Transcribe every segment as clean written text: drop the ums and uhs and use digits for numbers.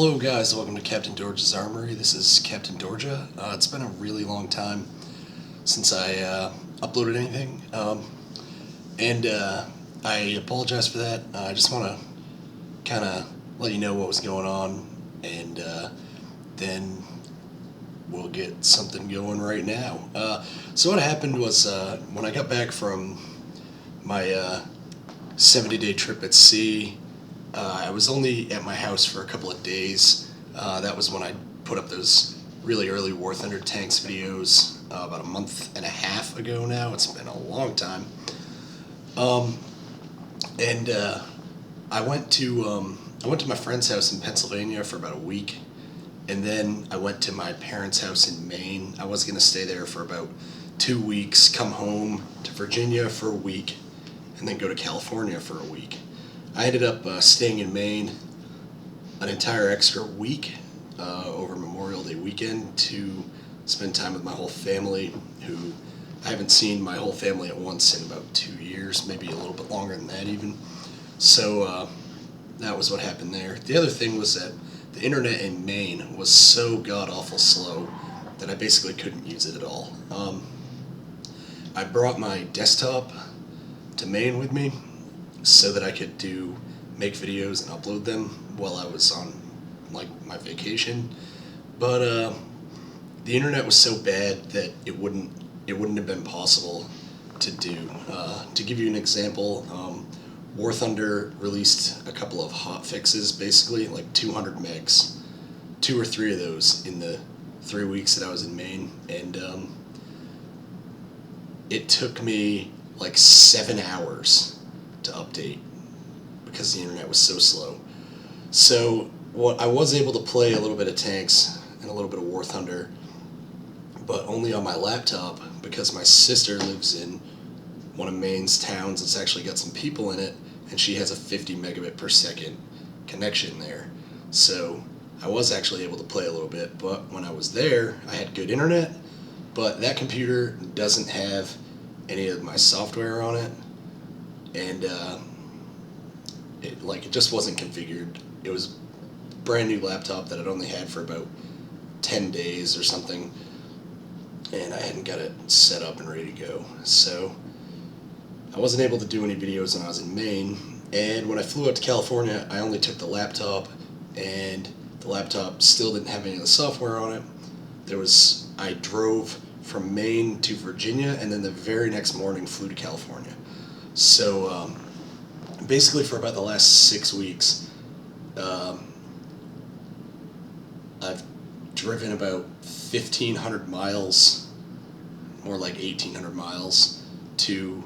Hello guys, welcome to Captain Dorja's Armory. This is Captain Dorja. It's been a really long time since I uploaded anything, and I apologize for that. I just want to kind of let you know what was going on, and then we'll get something going right now. So what happened was when I got back from my 70-day trip at sea, I was only at my house for a couple of days. That was when I put up those really early War Thunder Tanks videos about a month and a half ago now. It's been a long time. And I went to my friend's house in Pennsylvania for about a week, and then I went to my parents' house in Maine. I was going to stay there for about 2 weeks, come home to Virginia for a week, and then go to California for a week. I ended up staying in Maine an entire extra week over Memorial Day weekend to spend time with my whole family, who I haven't seen my whole family at once in about 2 years, maybe a little bit longer than that even. So that was what happened there. The other thing was that the internet in Maine was so god-awful slow that I basically couldn't use it at all. I brought my desktop to Maine with me so that I could make videos and upload them while I was on my vacation, but the internet was so bad that it wouldn't have been possible to do. To give you an example, War Thunder released a couple of hot fixes, basically like 200 megs, 2 or 3 of those in the 3 weeks that I was in Maine, and it took me like 7 hours to update because the internet was so slow. So I was able to play a little bit of Tanks and a little bit of War Thunder, but only on my laptop because my sister lives in one of Maine's towns that's actually got some people in it, and she has a 50 megabit per second connection there. So I was actually able to play a little bit, but when I was there, I had good internet, but that computer doesn't have any of my software on it, and it just wasn't configured. It was a brand new laptop that I'd only had for about 10 days or something, and I hadn't got it set up and ready to go. So I wasn't able to do any videos when I was in Maine, and when I flew out to California, I only took the laptop, and the laptop still didn't have any of the software on it. I drove from Maine to Virginia, and then the very next morning flew to California. So basically for about the last 6 weeks, I've driven about 1,500 miles, more like 1,800 miles, to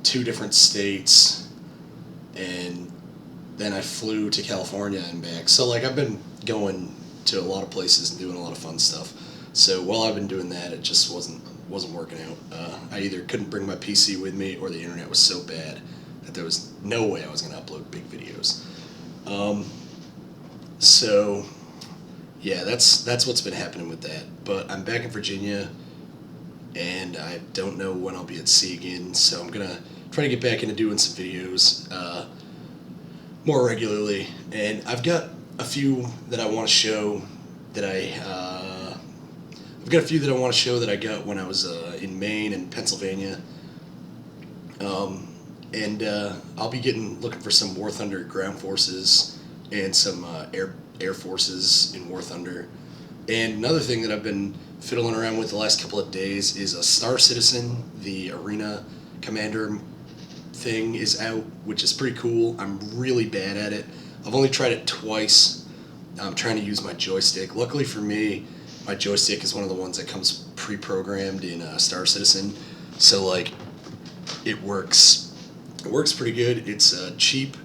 2 different states, and then I flew to California and back. So I've been going to a lot of places and doing a lot of fun stuff. So while I've been doing that, it just wasn't working out. I either couldn't bring my PC with me, or the internet was so bad that there was no way I was going to upload big videos. So yeah, that's what's been happening with that. But I'm back in Virginia, and I don't know when I'll be at sea again. So I'm gonna try to get back into doing some videos more regularly. And I've got a few that I want to show that I've got a few that I want to show that I got when I was in Maine and Pennsylvania. And I'll be looking for some War Thunder ground forces and some air forces in War Thunder. And another thing that I've been fiddling around with the last couple of days is a Star Citizen. The Arena Commander thing is out, which is pretty cool. I'm really bad at it. I've only tried it twice. I'm trying to use my joystick. Luckily for me, my joystick is one of the ones that comes pre-programmed in Star Citizen, so it works pretty good. It's a cheap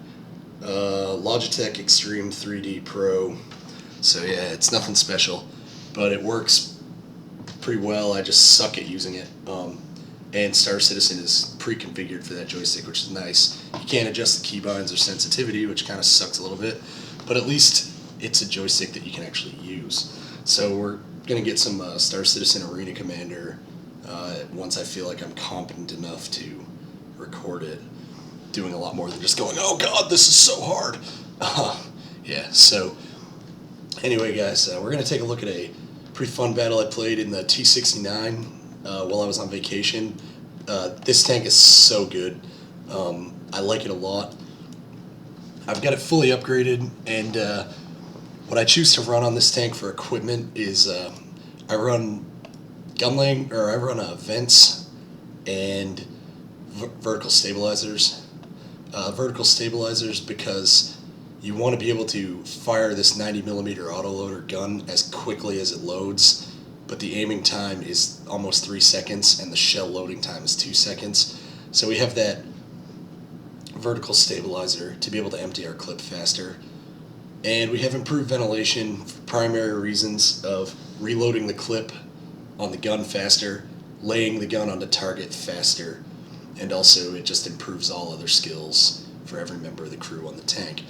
Logitech Extreme 3D Pro, so yeah, it's nothing special, but it works pretty well. I just suck at using it, and Star Citizen is pre-configured for that joystick, which is nice. You can't adjust the keybinds or sensitivity, which kind of sucks a little bit, but at least it's a joystick that you can actually use. So we're going to get some Star Citizen Arena Commander once I feel like I'm competent enough to record it, doing a lot more than just going, oh god, this is so hard. Yeah, so Anyway, guys, we're going to take a look at a pretty fun battle I played in the T69 while I was on vacation. This tank is so good. I like it a lot. I've got it fully upgraded, and what I choose to run on this tank for equipment is I run vents and vertical stabilizers. Vertical stabilizers because you want to be able to fire this 90mm autoloader gun as quickly as it loads, but the aiming time is almost 3 seconds and the shell loading time is 2 seconds. So we have that vertical stabilizer to be able to empty our clip faster. And we have improved ventilation for primary reasons of reloading the clip on the gun faster, laying the gun on the target faster, and also it just improves all other skills for every member of the crew on the tank.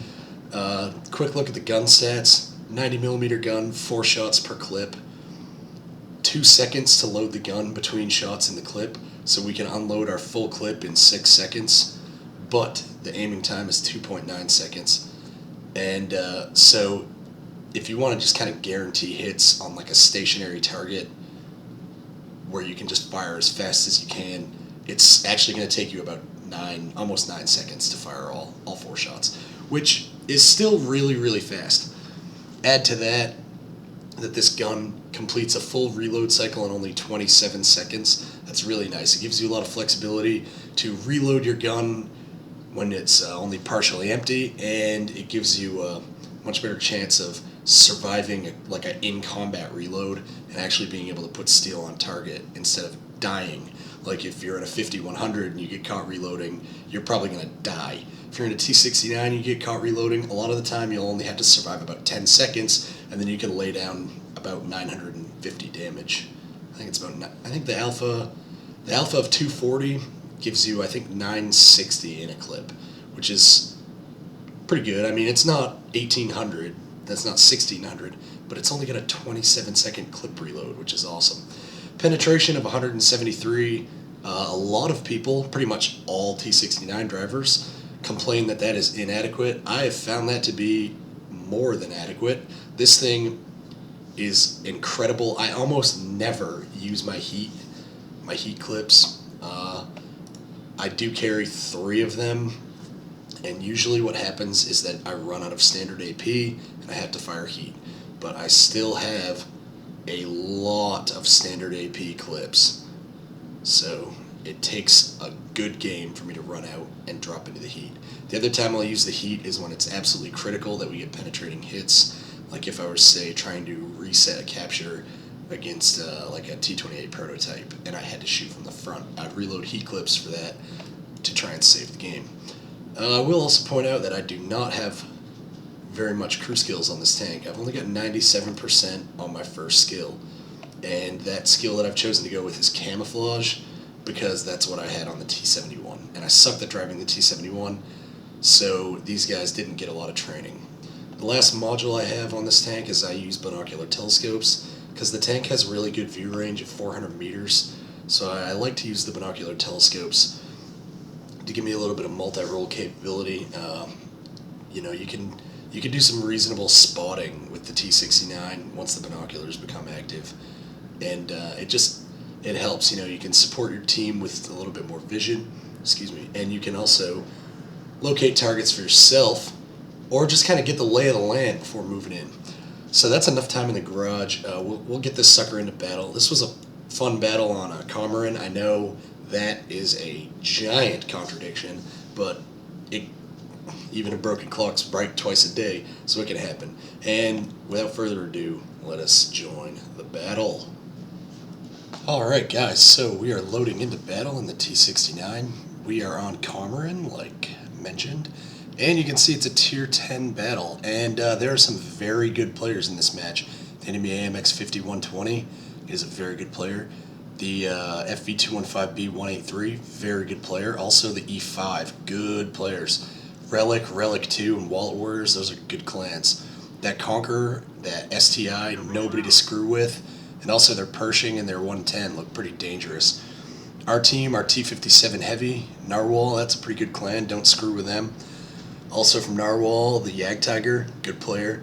Quick look at the gun stats. 90mm gun, 4 shots per clip. 2 seconds to load the gun between shots in the clip, so we can unload our full clip in 6 seconds, but the aiming time is 2.9 seconds. And so if you want to just kind of guarantee hits on like a stationary target where you can just fire as fast as you can, it's actually going to take you about almost 9 seconds to fire all 4 shots, which is still really, really fast. Add to that this gun completes a full reload cycle in only 27 seconds. That's really nice. It gives you a lot of flexibility to reload your gun when it's only partially empty, and it gives you a much better chance of surviving like an in-combat reload and actually being able to put steel on target instead of dying. Like if you're in a 50-100 and you get caught reloading, you're probably going to die. If you're in a T69 and you get caught reloading, a lot of the time you'll only have to survive about 10 seconds, and then you can lay down about 950 damage. I think the alpha of 240 gives you, I think, 960 in a clip, which is pretty good. I mean, it's not 1800, that's not 1600, but it's only got a 27-second clip reload, which is awesome. Penetration of 173. A lot of people, pretty much all T69 drivers, complain that is inadequate. I have found that to be more than adequate. This thing is incredible. I almost never use my heat clips. I do carry 3 of them, and usually what happens is that I run out of standard AP and I have to fire heat, but I still have a lot of standard AP clips, so it takes a good game for me to run out and drop into the heat. The other time I'll use the heat is when it's absolutely critical that we get penetrating hits, like if I were, say, trying to reset a capture against like a T28 prototype and I had to shoot from the front. I'd reload heat clips for that to try and save the game. I will also point out that I do not have very much crew skills on this tank. I've only got 97% on my first skill, and that skill that I've chosen to go with is camouflage because that's what I had on the T71, and I sucked at driving the T71, so these guys didn't get a lot of training. The last module I have on this tank is I use binocular telescopes because the tank has really good view range of 400 meters, so I like to use the binocular telescopes to give me a little bit of multi-role capability. You can do some reasonable spotting with the T69 once the binoculars become active, and it helps. You can support your team with a little bit more vision. And you can also locate targets for yourself, or just kind of get the lay of the land before moving in. So that's enough time in the garage. We'll get this sucker into battle. This was a fun battle on Komarin. I know that is a giant contradiction, but even a broken clock's right twice a day, so it can happen. And without further ado, let us join the battle. Alright guys, so we are loading into battle in the T69. We are on Komarin, like mentioned, and you can see it's a tier 10 battle, and there are some very good players in this match. The enemy AMX 5120 is a very good player. The FV215B183, very good player. Also the E5, good players. Relic 2, and Wallet Warriors, those are good clans. That Conqueror, that STI, nobody to screw with. And also their Pershing and their 110 look pretty dangerous. Our team, our T57 Heavy, Narwhal, that's a pretty good clan, don't screw with them. Also from Narwhal, the Yag Tiger, good player.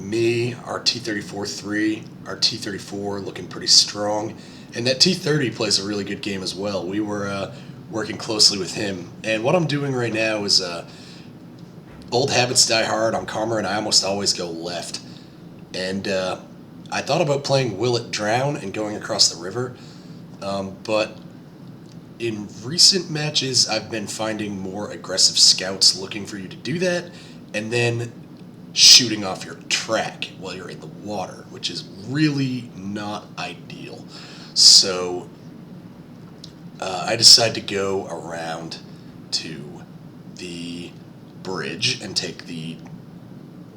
me, our T34-3, our T34 looking pretty strong, and that T30 plays a really good game as well. We were working closely with him, and what I'm doing right now is old habits die hard on Komarin. I almost always go left, and I thought about playing Will It Drown and going across the river, but in recent matches I've been finding more aggressive scouts looking for you to do that, and then shooting off your track while you're in the water, which is really not ideal. So I decided to go around to the bridge and take the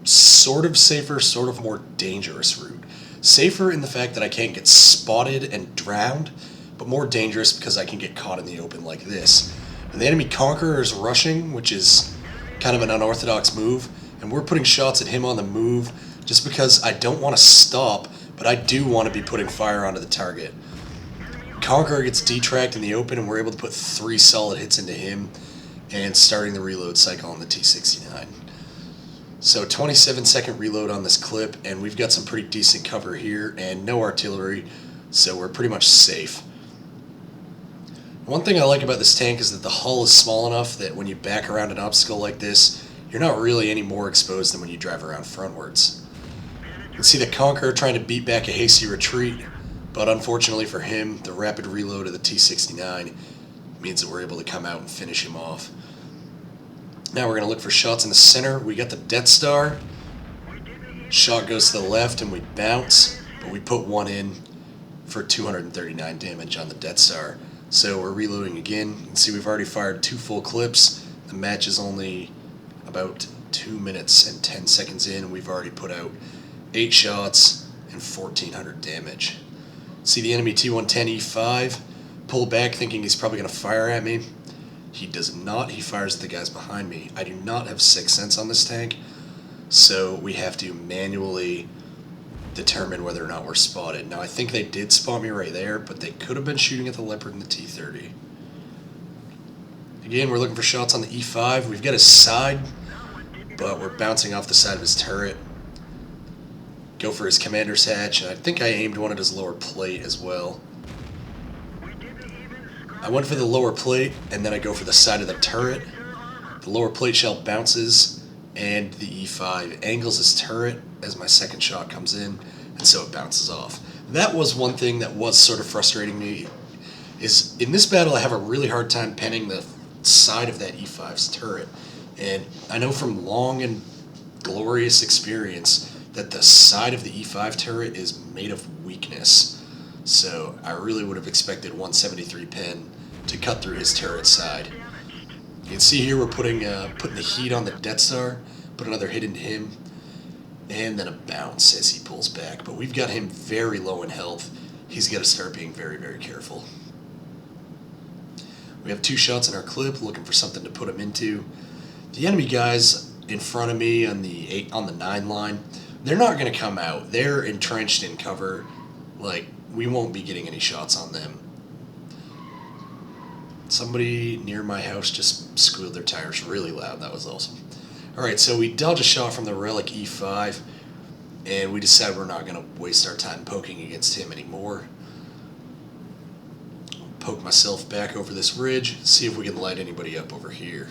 sort of safer, sort of more dangerous route. Safer in the fact that I can't get spotted and drowned, but more dangerous because I can get caught in the open like this. And the enemy Conqueror is rushing, which is kind of an unorthodox move, and we're putting shots at him on the move just because I don't want to stop, but I do want to be putting fire onto the target. Conqueror gets detracked in the open, and we're able to put 3 solid hits into him and starting the reload cycle on the T69. So 27-second reload on this clip, and we've got some pretty decent cover here and no artillery, so we're pretty much safe. One thing I like about this tank is that the hull is small enough that when you back around an obstacle like this, you're not really any more exposed than when you drive around frontwards. You can see the Conqueror trying to beat back a hasty retreat, but unfortunately for him, the rapid reload of the T69 means that we're able to come out and finish him off. Now we're going to look for shots in the center. We got the Death Star. Shot goes to the left and we bounce, but we put one in for 239 damage on the Death Star. So we're reloading again. You can see we've already fired 2 full clips. The match is only about 2 minutes and 10 seconds in, and we've already put out 8 shots and 1,400 damage. See the enemy T110E5 pull back thinking he's probably going to fire at me. He does not. He fires at the guys behind me. I do not have 6th sense on this tank, so we have to manually determine whether or not we're spotted. Now I think they did spot me right there, but they could have been shooting at the Leopard and the T30. Again, we're looking for shots on the E5. We've got his side, but we're bouncing off the side of his turret. Go for his commander's hatch, and I think I aimed one at his lower plate as well. I went for the lower plate, and then I go for the side of the turret. The lower plate shell bounces, and the E5 angles his turret as my second shot comes in, and so it bounces off. That was one thing that was sort of frustrating me, is in this battle I have a really hard time penning the side of that E5's turret, and I know from long and glorious experience that the side of the E5 turret is made of weakness, so I really would have expected 173 pen to cut through his turret side. You can see here we're putting the heat on the Death Star, put another hit into him, and then a bounce as he pulls back, but we've got him very low in health. He's got to start being very, very careful. We have 2 shots in our clip, looking for something to put him into. The enemy guys in front of me on the 9 line, they're not going to come out. They're entrenched in cover. Like, we won't be getting any shots on them. Somebody near my house just squealed their tires really loud. That was awesome. Alright, so we dodge a shot from the Relic E5, and we decide we're not going to waste our time poking against him anymore. Poke myself back over this ridge, see if we can light anybody up over here.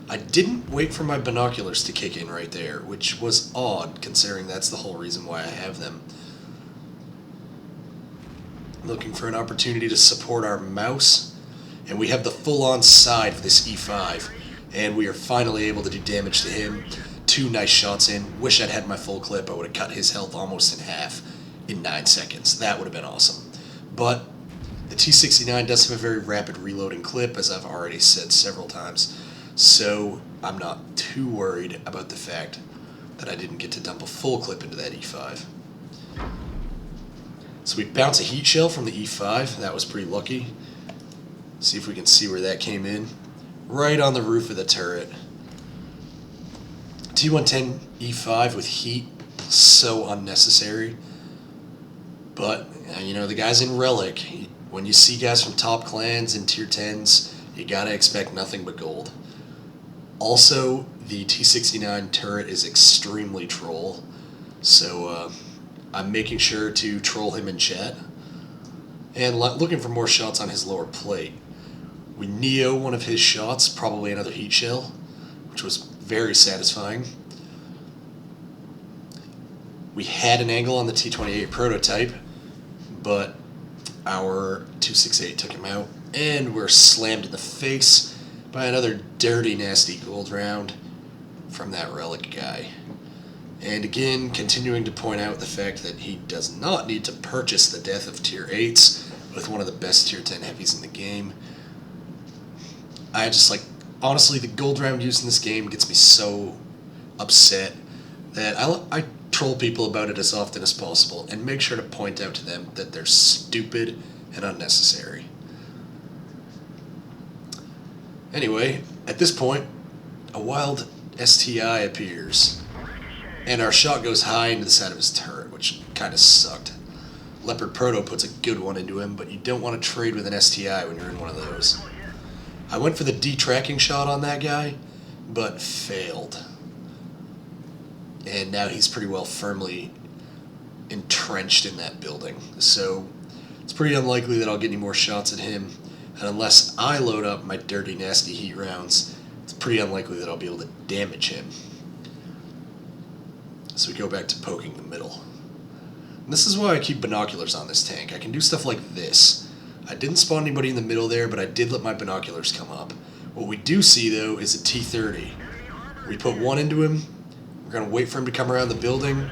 I didn't wait for my binoculars to kick in right there, which was odd considering that's the whole reason why I have them. Looking for an opportunity to support our mouse, and we have the full-on side of this E5, and we are finally able to do damage to him. 2 nice shots in. Wish I'd had my full clip. I would have cut his health almost in half in 9 seconds. That would have been awesome. But the T69 does have a very rapid reloading clip, as I've already said several times, so I'm not too worried about the fact that I didn't get to dump a full clip into that E5. So we bounce a heat shell from the E5. That was pretty lucky. See if we can see where that came in. Right on the roof of the turret. T110 E5 with heat, so unnecessary. But, you know, the guys in Relic, when you see guys from top clans and tier 10s, you gotta expect nothing but gold. Also, the T69 turret is extremely troll, so I'm making sure to troll him in chat, and looking for more shots on his lower plate. We Neo one of his shots, probably another heat shell, which was very satisfying. We had an angle on the T28 prototype, but our 268 took him out, and we're slammed in the face by another dirty, nasty gold round from that relic guy. And again, continuing to point out the fact that he does not need to purchase the death of tier 8s with one of the best tier 10 heavies in the game. I just honestly, the gold round used in this game gets me so upset that I troll people about it as often as possible and make sure to point out to them that they're stupid and unnecessary. Anyway, at this point, a wild STI appears, and our shot goes high into the side of his turret, which kind of sucked. Leopard Proto puts a good one into him, but you don't want to trade with an STI when you're in one of those. I went for the D-tracking shot on that guy, but failed. And now he's pretty well firmly entrenched in that building. So it's pretty unlikely that I'll get any more shots at him. And unless I load up my dirty, nasty heat rounds, it's pretty unlikely that I'll be able to damage him. So we go back to poking the middle. And this is why I keep binoculars on this tank. I can do stuff like this. I didn't spawn anybody in the middle there, but I did let my binoculars come up. What we do see, though, is a T30. We put one into him. We're going to wait for him to come around the building.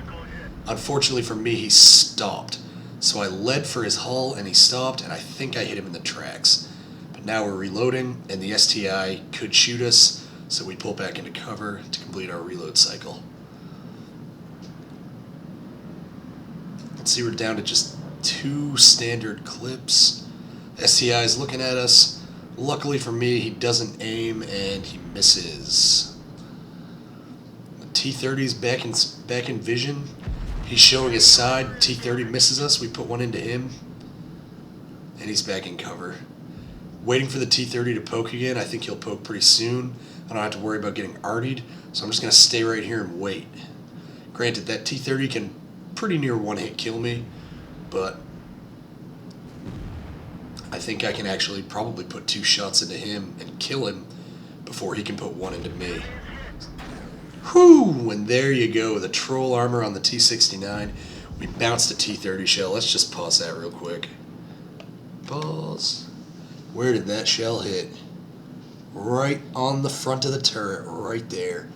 Unfortunately for me, he stopped. So I led for his hull, and he stopped, and I think I hit him in the tracks. But now we're reloading, and the STI could shoot us, so we pull back into cover to complete our reload cycle. Let's see, we're down to just 2 standard clips. STI is looking at us. Luckily for me, he doesn't aim, and he misses. The T30's back in vision. He's showing his side. T30 misses us. We put one into him, and he's back in cover. Waiting for the T30 to poke again. I think he'll poke pretty soon. I don't have to worry about getting arty'd, so I'm just going to stay right here and wait. Granted, that T30 can pretty near one-hit kill me, but I think I can actually probably put 2 shots into him and kill him before he can put 1 into me. Whew! And there you go, the troll armor on the T69. We bounced a T30 shell. Let's just pause that real quick. Pause. Where did that shell hit? Right on the front of the turret, right there.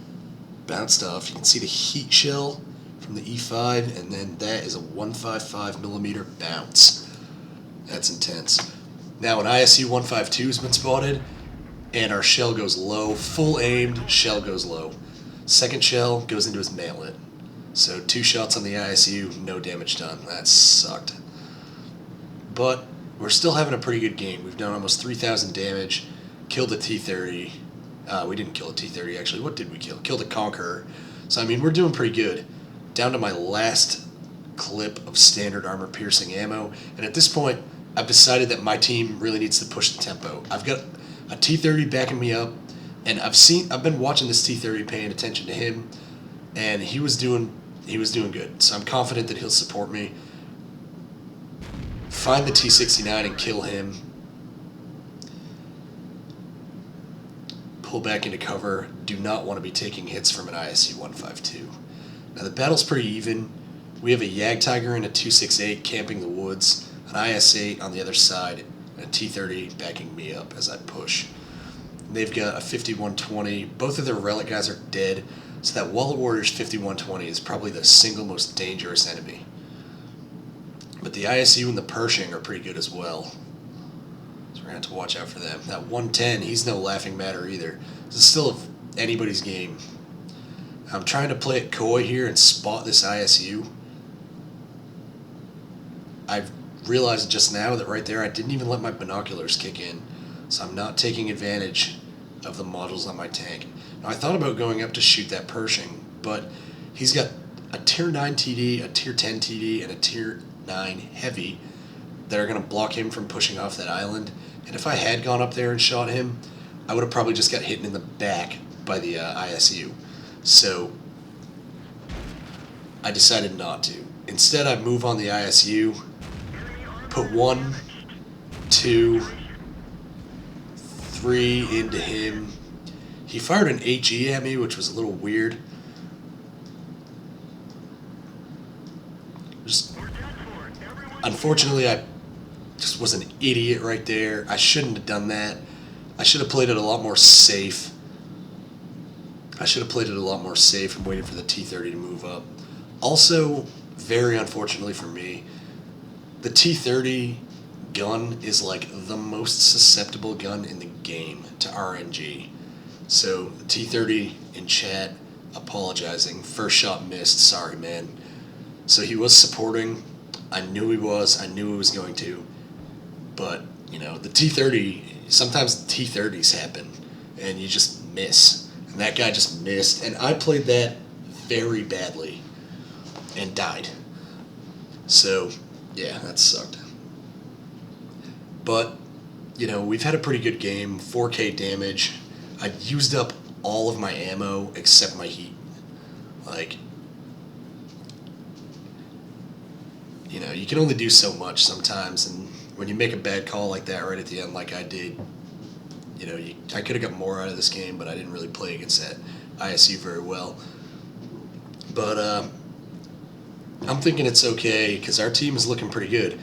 Bounced off. You can see the heat shell from the E5, and then that is a 155mm bounce. That's intense. Now an ISU 152 has been spotted, and our shell goes low. Full aimed, shell goes low. Second shell goes into his mantlet. So 2 shots on the ISU, no damage done. That sucked. But we're still having a pretty good game. We've done almost 3,000 damage, killed a T30. We didn't kill a T30, actually. What did we kill? Killed a Conqueror. So, I mean, we're doing pretty good. Down to my last clip of standard armor-piercing ammo. And at this point, I've decided that my team really needs to push the tempo. I've got a T30 backing me up, and I've been watching this T30, paying attention to him, and he was doing good. So I'm confident that he'll support me. Find the T69 and kill him. Pull back into cover. Do not want to be taking hits from an ISU 152. Now the battle's pretty even. We have a Yag Tiger and a 268 camping the woods, an IS-8 on the other side, and a T30 backing me up as I push. They've got a 5120. Both of their relic guys are dead, so that Wallet Warrior's 5120 is probably the single most dangerous enemy. But the ISU and the Pershing are pretty good as well. So we're going to have to watch out for them. That 110, he's no laughing matter either. This is still anybody's game. I'm trying to play it coy here and spot this ISU. I've realized just now that right there I didn't even let my binoculars kick in, so I'm not taking advantage of the models on my tank. Now I thought about going up to shoot that Pershing, but he's got a tier 9 TD, a tier 10 TD, and a tier 9 heavy that are going to block him from pushing off that island. And if I had gone up there and shot him, I would have probably just got hit in the back by the ISU. So I decided not to. Instead, I move on the ISU, put 1, 2, 3 into him. He fired an HE at me, which was a little weird. Unfortunately, I just was an idiot right there. I shouldn't have done that. I should have played it a lot more safe. And waited for the T30 to move up. Also, very unfortunately for me, the T30 gun is like the most susceptible gun in the game to RNG. So, the T30 in chat apologizing. First shot missed. Sorry, man. So he was supporting. I knew he was. I knew he was going to. But, you know, the T30, sometimes the T30s happen, and you just miss. And that guy just missed. And I played that very badly and died. So, yeah, that sucked. But, you know, we've had a pretty good game. 4K damage. I used up all of my ammo except my heat. Like, you know, you can only do so much sometimes, and when you make a bad call like that right at the end, like I did, you know, I could have got more out of this game, but I didn't really play against that ISU very well. But I'm thinking it's okay because our team is looking pretty good.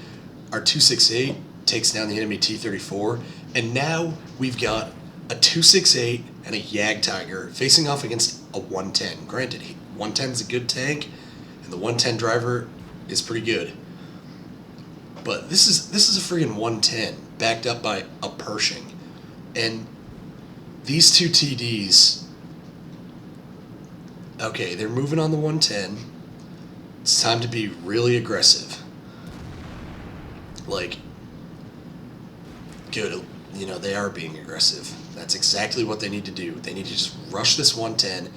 Our 268 takes down the enemy T34, and now we've got a 268 and a Yag Tiger facing off against a 110. Granted, 110 is a good tank, and the 110 driver is pretty good. But this is a friggin' 110 backed up by a Pershing. And these two TDs, okay, they're moving on the 110. It's time to be really aggressive. Like, good, you know, they are being aggressive. That's exactly what they need to do. They need to just rush this 110,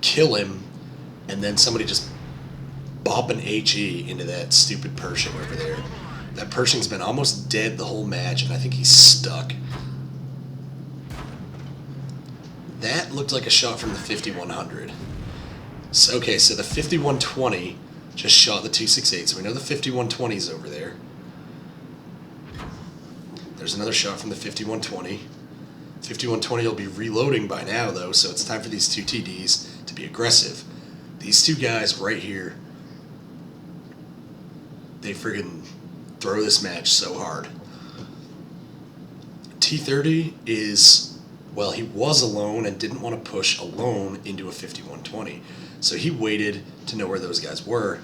kill him, and then somebody just bop an HE into that stupid Pershing over there. That Pershing's been almost dead the whole match, and I think he's stuck. That looked like a shot from the 5100. So, okay, so the 5120 just shot the 268, so we know the 5120's over there. There's another shot from the 5120. 5120 will be reloading by now, though, so it's time for these two TDs to be aggressive. These two guys right here, they friggin' throw this match so hard. T30 is, well, he was alone and didn't want to push alone into a 5120. So he waited to know where those guys were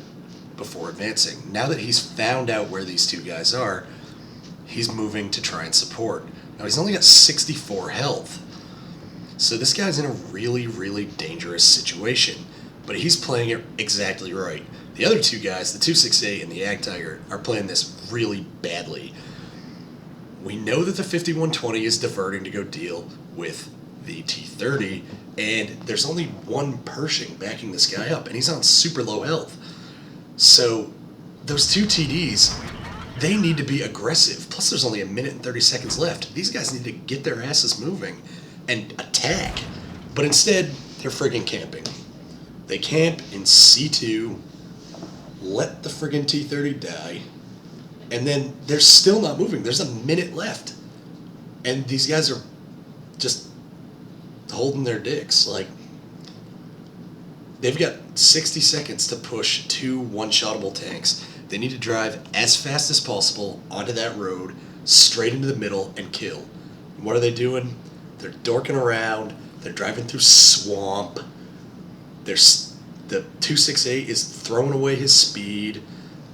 before advancing. Now that he's found out where these two guys are, he's moving to try and support. Now he's only got 64 health. So this guy's in a really, really dangerous situation. But he's playing it exactly right. The other two guys, the 268 and the Yag Tiger, are playing this really badly. We know that the 5120 is diverting to go deal with the T30, and there's only one Pershing backing this guy up, and he's on super low health. So those two TDs, they need to be aggressive. Plus there's only 1 minute and 30 seconds left. These guys need to get their asses moving and attack. But instead, they're friggin' camping. They camp in C2, let the friggin' T30 die, and then they're still not moving. There's 1 minute left. And these guys are just holding their dicks. Like, they've got 60 seconds to push 2 one-shottable tanks. They need to drive as fast as possible onto that road, straight into the middle, and kill. And what are they doing? They're dorking around. They're driving through swamp. The 268 is throwing away his speed.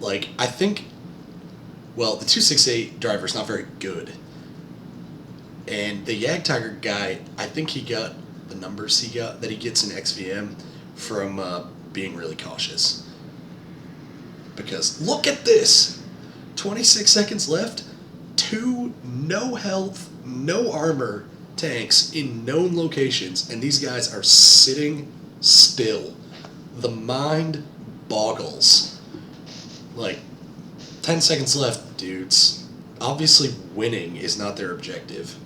Like, I think, well, the 268 driver's not very good. And the Yag Tiger guy, I think he got the numbers he got that he gets in XVM from being really cautious. Because look at this! 26 seconds left, 2 no health, no armor tanks in known locations, and these guys are sitting still. The mind boggles. Like, 10 seconds left, dudes. Obviously winning is not their objective.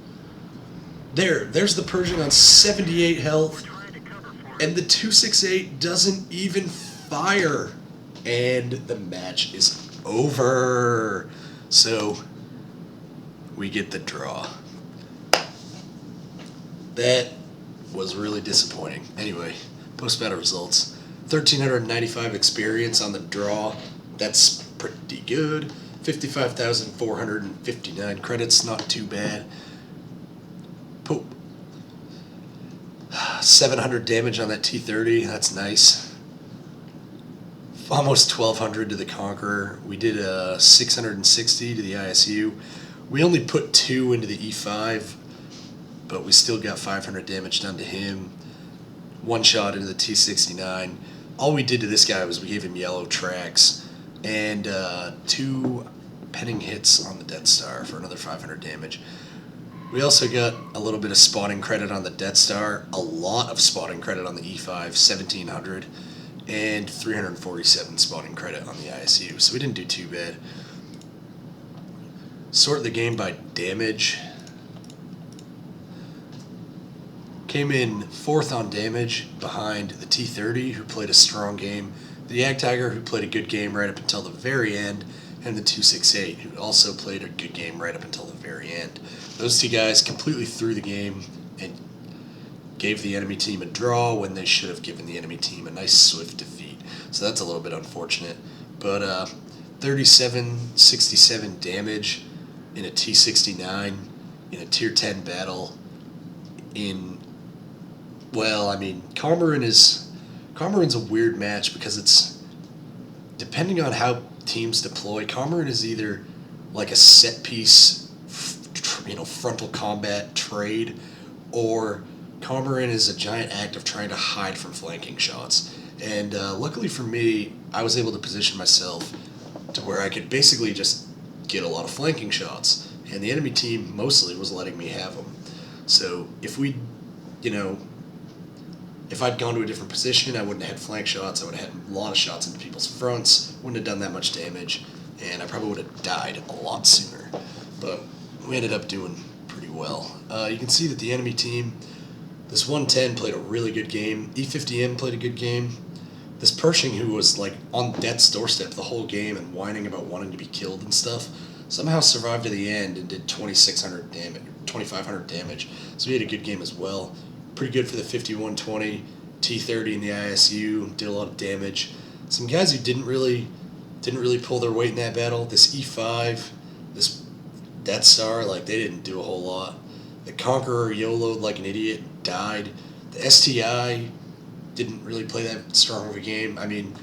There's the Persian on 78 health, and the 268 doesn't even fire, and the match is over. So we get the draw. That was really disappointing. Anyway, post-battle results. 1,395 experience on the draw. That's pretty good. 55,459 credits, not too bad. 700 damage on that T30, that's nice. Almost 1,200 to the Conqueror. We did 660 to the ISU. We only put 2 into the E5, but we still got 500 damage done to him. 1 shot into the T69. All we did to this guy was we gave him yellow tracks and 2 penning hits on the Death Star for another 500 damage. We also got a little bit of spotting credit on the Death Star, a lot of spotting credit on the E5, 1,700, and 347 spotting credit on the ISU, so we didn't do too bad. Sort the game by damage. Came in 4th on damage behind the T30, who played a strong game, the Ag Tiger, who played a good game right up until the very end, and the 268, who also played a good game right up until the very end. Those 2 guys completely threw the game and gave the enemy team a draw when they should have given the enemy team a nice swift defeat. So that's a little bit unfortunate. But 3767 damage in a T69 in a tier 10 battle in, well, I mean, Komarin's a weird match because it's, depending on how teams deploy, Komarin is either like a set piece, frontal combat trade, or Komarin is a giant act of trying to hide from flanking shots. And luckily for me, I was able to position myself to where I could basically just get a lot of flanking shots, and the enemy team mostly was letting me have them. So if if I'd gone to a different position, I wouldn't have had flank shots. I would have had a lot of shots into people's fronts, wouldn't have done that much damage, and I probably would have died a lot sooner. But we ended up doing pretty well. You can see that the enemy team, this 110 played a really good game. E50M played a good game. This Pershing, who was like on death's doorstep the whole game and whining about wanting to be killed and stuff, somehow survived to the end and did 2,600 damage, 2,500 damage. So he had a good game as well. Pretty good for the 5120 T30 in the ISU. Did a lot of damage. Some guys who didn't really pull their weight in that battle. This E5, this Death Star, like they didn't do a whole lot. The Conqueror YOLO'd like an idiot, died. The STI didn't really play that strong of a game. I mean,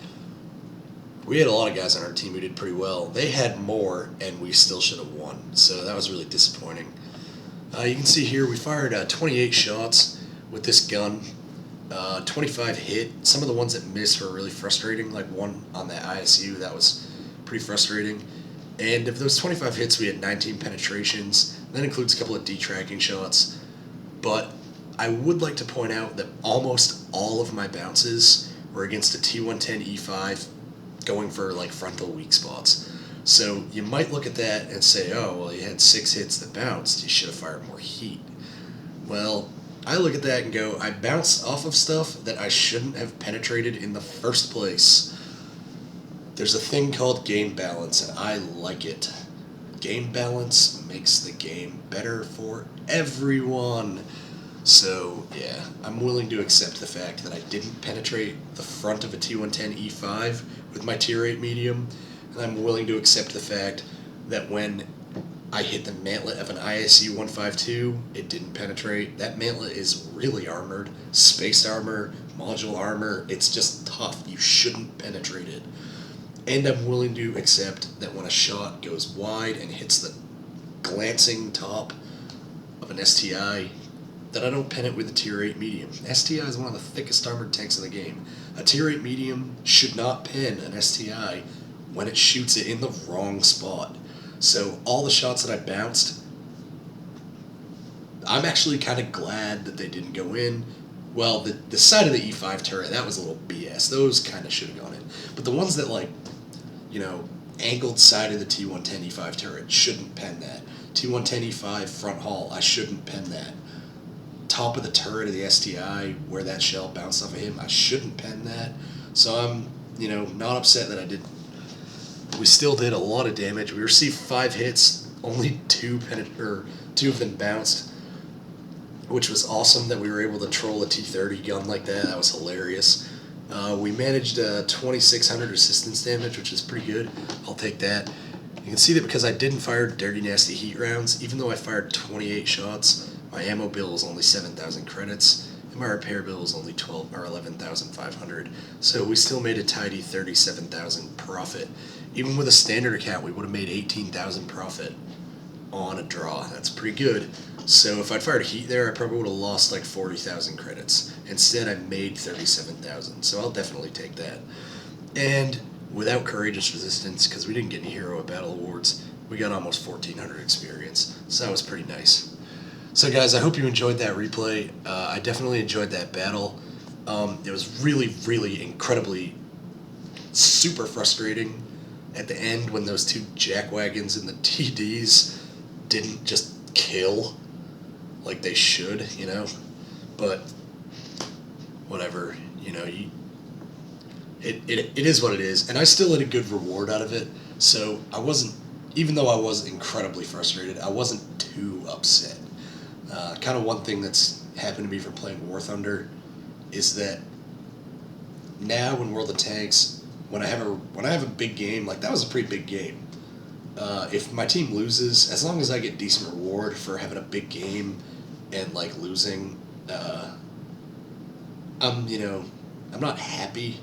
we had a lot of guys on our team who did pretty well. They had more, and we still should have won. So that was really disappointing. You can see here we fired 28 shots with this gun. 25 hit. Some of the ones that missed were really frustrating, like one on the ISU, that was pretty frustrating. And of those 25 hits, we had 19 penetrations. That includes a couple of detracking shots. But I would like to point out that almost all of my bounces were against a T110 E5 going for like frontal weak spots. So you might look at that and say, oh, well, you had 6 hits that bounced. You should have fired more heat. Well, I look at that and go, I bounced off of stuff that I shouldn't have penetrated in the first place. There's a thing called game balance, and I like it. Game balance makes the game better for everyone. So, yeah, I'm willing to accept the fact that I didn't penetrate the front of a T110 E5 with my tier 8 medium, and I'm willing to accept the fact that when I hit the mantlet of an ISU 152, it didn't penetrate. That mantlet is really armored, spaced armor, module armor. It's just tough. You shouldn't penetrate it. And I'm willing to accept that when a shot goes wide and hits the glancing top of an STI, that I don't pen it with a tier 8 medium. STI is one of the thickest armored tanks in the game. A tier 8 medium should not pen an STI when it shoots it in the wrong spot. So all the shots that I bounced, I'm actually kind of glad that they didn't go in. Well, the side of the E5 turret, that was a little BS. Those kind of should have gone in. But the ones that, like, angled side of the T110 E5 turret, shouldn't pen that. T110 E5 front haul, I shouldn't pen that. top of the turret of the STI where that shell bounced off of him. I shouldn't pen that, so I'm not upset that I did. We still did a lot of damage. We received 5 hits, only 2 of them bounced, which was awesome that we were able to troll a T30 gun like that. That was hilarious. We managed 2,600 resistance damage, which is pretty good. I'll take that. You can see that because I didn't fire dirty nasty heat rounds, even though I fired 28 shots, my ammo bill is only 7,000 credits, and my repair bill is only 12 or 11,500. So we still made a tidy 37,000 profit. Even with a standard account, we would have made 18,000 profit on a draw. That's pretty good. So if I'd fired heat there, I probably would have lost like 40,000 credits. Instead, I made 37,000. So I'll definitely take that. And without courageous resistance, because we didn't get any hero at battle awards, we got almost 1,400 experience. So that was pretty nice. So guys, I hope you enjoyed that replay. I definitely enjoyed that battle. It was really, really incredibly super frustrating at the end when those 2 jackwagons and the TDs didn't just kill like they should, but whatever, it is what it is, and I still had a good reward out of it, so I wasn't, even though I was incredibly frustrated, I wasn't too upset. Kind of one thing that's happened to me from playing War Thunder is that now in World of Tanks, when I have a big game, like that was a pretty big game. If my team loses, as long as I get decent reward for having a big game and like losing, I'm not happy,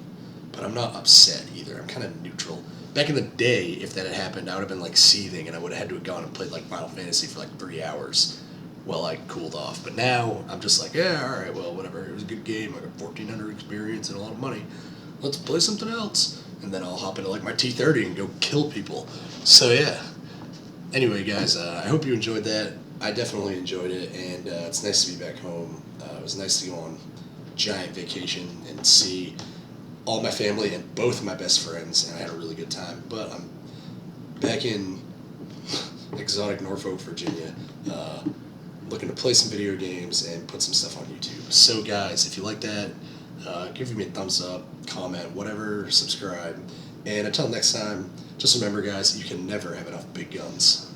but I'm not upset either. I'm kind of neutral. Back in the day, if that had happened, I would have been like seething, and I would have had to have gone and played like Final Fantasy for like 3 hours while I cooled off. But now I'm just like, yeah, all right, well, whatever. It was a good game. I got 1,400 experience and a lot of money. Let's play something else. And then I'll hop into like my T30 and go kill people. So yeah. Anyway, guys, I hope you enjoyed that. I definitely enjoyed it, and it's nice to be back home. It was nice to go on a giant vacation and see all my family and both of my best friends, and I had a really good time. But I'm back in exotic Norfolk, Virginia, looking to play some video games and put some stuff on YouTube. So guys, if you like that, give me a thumbs up, comment, whatever, subscribe. And until next time, just remember, guys, you can never have enough big guns.